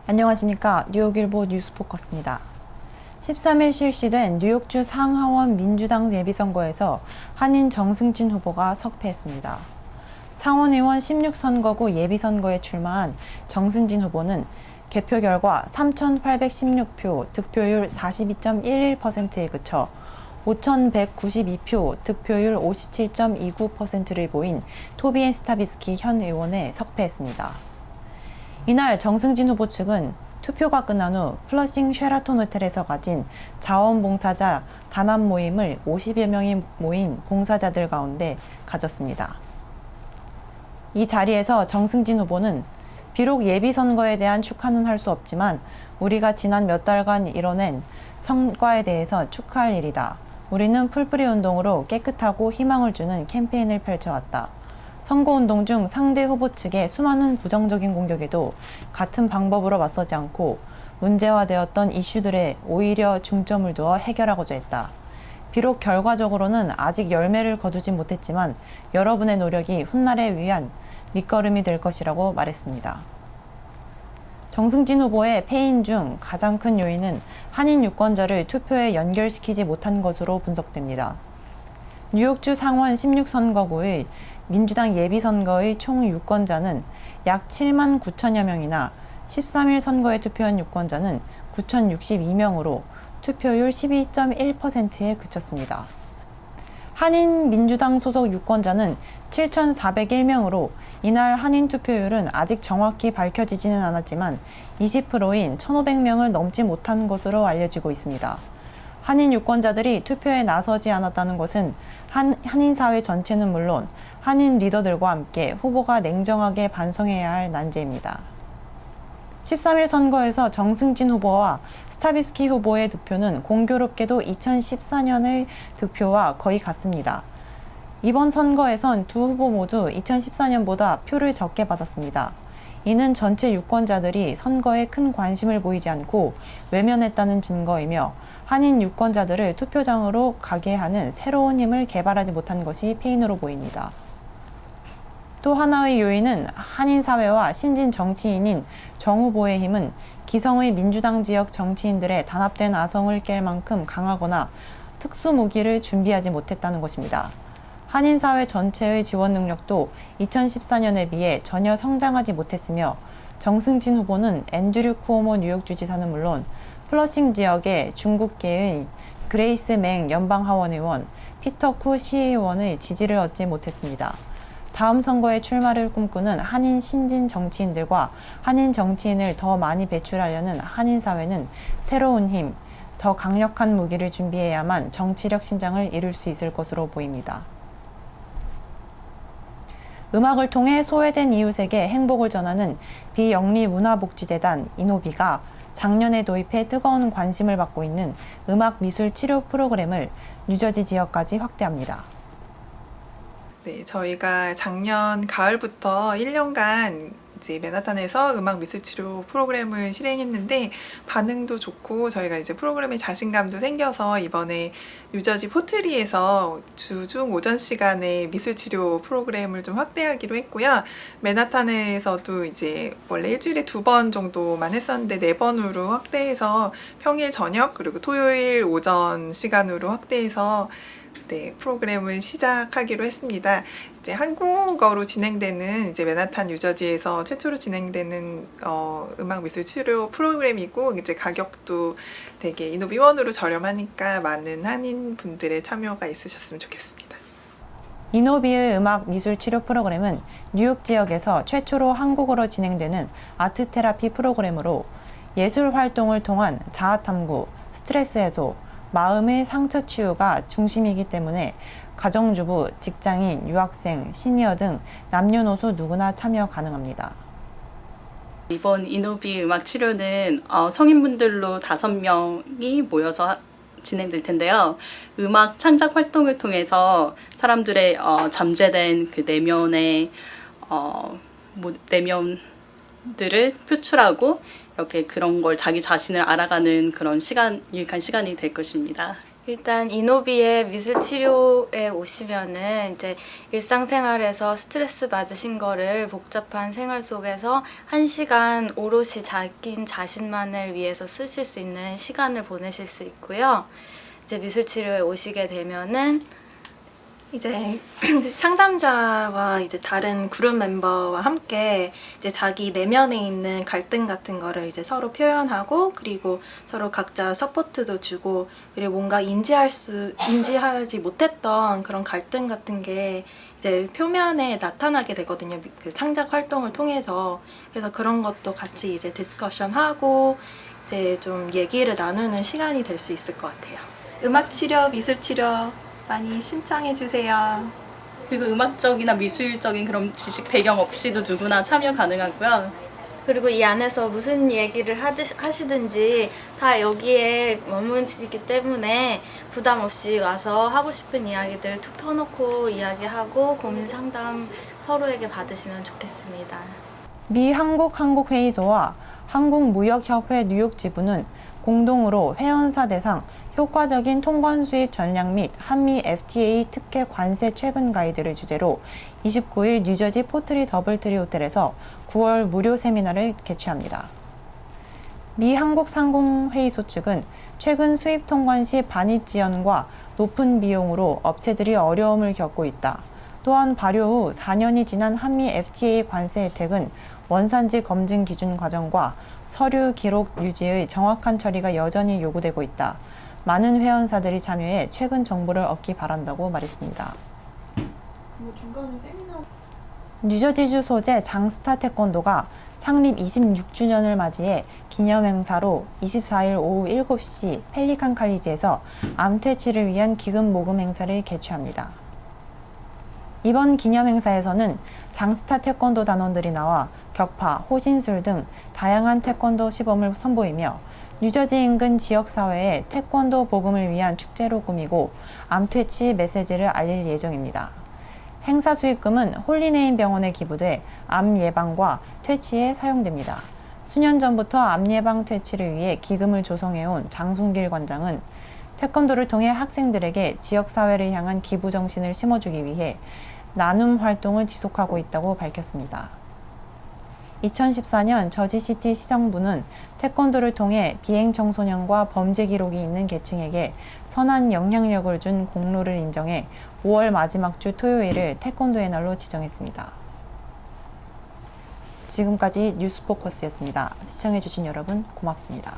안녕하십니까. 뉴욕일보 뉴스포커스입니다. 13일 실시된 뉴욕주 상하원 민주당 예비선거에서 한인 정승진 후보가 석패했습니다. 상원의원 16선거구 예비선거에 출마한 정승진 후보는 개표 결과 3,816표, 득표율 42.11%에 그쳐 5,192표, 득표율 57.29%를 보인 토비앤 스타비스키 현 의원에 석패했습니다. 이날 정승진 후보 측은 투표가 끝난 후 플러싱 쉐라톤 호텔에서 가진 자원봉사자 단합 모임을 50여 명이 모인 봉사자들 가운데 가졌습니다. 이 자리에서 정승진 후보는 비록 예비선거에 대한 축하는 할 수 없지만 우리가 지난 몇 달간 이뤄낸 성과에 대해서 축하할 일이다. 우리는 풀뿌리 운동으로 깨끗하고 희망을 주는 캠페인을 펼쳐왔다. 선거운동 중 상대 후보 측의 수많은 부정적인 공격에도 같은 방법으로 맞서지 않고 문제화되었던 이슈들에 오히려 중점을 두어 해결하고자 했다. 비록 결과적으로는 아직 열매를 거두진 못했지만 여러분의 노력이 훗날에 위한 밑거름이 될 것이라고 말했습니다. 정승진 후보의 패인 중 가장 큰 요인은 한인 유권자를 투표에 연결시키지 못한 것으로 분석됩니다. 뉴욕주 상원 16선거구의 민주당 예비선거의 총 유권자는 약 7만 9천여 명이나 13일 선거에 투표한 유권자는 9,062명으로 투표율 12.1%에 그쳤습니다. 한인 민주당 소속 유권자는 7,401명으로 이날 한인 투표율은 아직 정확히 밝혀지지는 않았지만 20%인 1,500명을 넘지 못한 것으로 알려지고 있습니다. 한인 유권자들이 투표에 나서지 않았다는 것은 한인 사회 전체는 물론 한인 리더들과 함께 후보가 냉정하게 반성해야 할 난제입니다. 13일 선거에서 정승진 후보와 스타비스키 후보의 득표는 공교롭게도 2014년의 득표와 거의 같습니다. 이번 선거에선 두 후보 모두 2014년보다 표를 적게 받았습니다. 이는 전체 유권자들이 선거에 큰 관심을 보이지 않고 외면했다는 증거이며 한인 유권자들을 투표장으로 가게 하는 새로운 힘을 개발하지 못한 것이 패인으로 보입니다. 또 하나의 요인은 한인 사회와 신진 정치인인 정 후보의 힘은 기성의 민주당 지역 정치인들의 단합된 아성을 깰 만큼 강하거나 특수 무기를 준비하지 못했다는 것입니다. 한인 사회 전체의 지원 능력도 2014년에 비해 전혀 성장하지 못했으며 정승진 후보는 앤드류 쿠오모 뉴욕주지사는 물론 플러싱 지역의 중국계의 그레이스 맹 연방하원의원, 피터 쿠 시의원의 지지를 얻지 못했습니다. 다음 선거에 출마를 꿈꾸는 한인 신진 정치인들과 한인 정치인을 더 많이 배출하려는 한인 사회는 새로운 힘, 더 강력한 무기를 준비해야만 정치력 신장을 이룰 수 있을 것으로 보입니다. 음악을 통해 소외된 이웃에게 행복을 전하는 비영리 문화복지재단 이노비가 작년에 도입해 뜨거운 관심을 받고 있는 음악 미술 치료 프로그램을 뉴저지 지역까지 확대합니다. 네, 저희가 작년 가을부터 1년간 이제 맨하탄에서 음악 미술 치료 프로그램을 실행했는데 반응도 좋고 저희가 이제 프로그램에 자신감도 생겨서 이번에 뉴저지 포트리에서 주중 오전 시간에 미술 치료 프로그램을 좀 확대하기로 했고요. 맨하탄에서도 이제 원래 일주일에 2번 정도만 했었는데 4번으로 확대해서 평일 저녁 그리고 토요일 오전 시간으로 확대해서 프로그램을 시작하기로 했습니다. 이제 한국어로 진행되는 이제 맨하탄 뉴저지에서 최초로 진행되는 음악 미술 치료 프로그램이고 이제 가격도 되게 이노비원으로 저렴하니까 많은 한인 분들의 참여가 있으셨으면 좋겠습니다. 이노비의 음악 미술 치료 프로그램은 뉴욕 지역에서 최초로 한국어로 진행되는 아트 테라피 프로그램으로 예술 활동을 통한 자아 탐구, 스트레스 해소, 마음의 상처 치유가 중심이기 때문에 가정주부, 직장인, 유학생, 시니어 등 남녀노소 누구나 참여 가능합니다. 이번 이노비 음악 치료는 성인분들로 5명이 모여서 진행될 텐데요. 음악 창작 활동을 통해서 사람들의 잠재된 그 내면의 내면들을 표출하고 이렇게 그런 걸 자기 자신을 알아가는 그런 유익한 시간이 될 것입니다. 일단 이노비의 미술 치료에 오시면은 이제 일상생활에서 스트레스 받으신 거를 복잡한 생활 속에서 1시간 오롯이 자기 자신만을 위해서 쓰실 수 있는 시간을 보내실 수 있고요. 이제 미술 치료에 오시게 되면은 이제 상담자와 이제 다른 그룹 멤버와 함께 이제 자기 내면에 있는 갈등 같은 거를 이제 서로 표현하고, 그리고 서로 각자 서포트도 주고, 그리고 뭔가 인지하지 못했던 그런 갈등 같은 게 이제 표면에 나타나게 되거든요. 그 창작 활동을 통해서. 그래서 그런 것도 같이 이제 디스커션하고 이제 좀 얘기를 나누는 시간이 될 수 있을 것 같아요. 음악 치료, 미술 치료 많이 신청해 주세요. 그리고 음악적이나 미술적인 그런 지식 배경 없이도 누구나 참여 가능하고요. 그리고 이 안에서 무슨 얘기를 하시든지 다 여기에 머무시기 때문에 부담 없이 와서 하고 싶은 이야기들 툭 터놓고 이야기하고 고민 상담 서로에게 받으시면 좋겠습니다. 미 한국회의소와 한국무역협회 뉴욕 지부는 공동으로 회원사 대상 효과적인 통관 수입 전략 및 한미 FTA 특혜 관세 최근 가이드를 주제로 29일 뉴저지 포트리 더블트리 호텔에서 9월 무료 세미나를 개최합니다. 미 한국상공회의소 측은 최근 수입 통관 시 반입 지연과 높은 비용으로 업체들이 어려움을 겪고 있다. 또한 발효 후 4년이 지난 한미 FTA 관세 혜택은 원산지 검증 기준 과정과 서류 기록 유지의 정확한 처리가 여전히 요구되고 있다. 많은 회원사들이 참여해 최근 정보를 얻기 바란다고 말했습니다. 뉴저지주 소재 장스타 태권도가 창립 26주년을 맞이해 기념행사로 24일 오후 7시 펠리칸 칼리지에서 암 퇴치를 위한 기금 모금 행사를 개최합니다. 이번 기념행사에서는 장스타 태권도 단원들이 나와 격파, 호신술 등 다양한 태권도 시범을 선보이며 뉴저지 인근 지역사회에 태권도 복음을 위한 축제로 꾸미고 암 퇴치 메시지를 알릴 예정입니다. 행사 수익금은 홀리네임 병원에 기부돼 암 예방과 퇴치에 사용됩니다. 수년 전부터 암 예방 퇴치를 위해 기금을 조성해온 장순길 관장은 태권도를 통해 학생들에게 지역사회를 향한 기부 정신을 심어주기 위해 나눔 활동을 지속하고 있다고 밝혔습니다. 2014년 저지시티 시정부는 태권도를 통해 비행 청소년과 범죄 기록이 있는 계층에게 선한 영향력을 준 공로를 인정해 5월 마지막 주 토요일을 태권도의 날로 지정했습니다. 지금까지 뉴스포커스였습니다. 시청해주신 여러분 고맙습니다.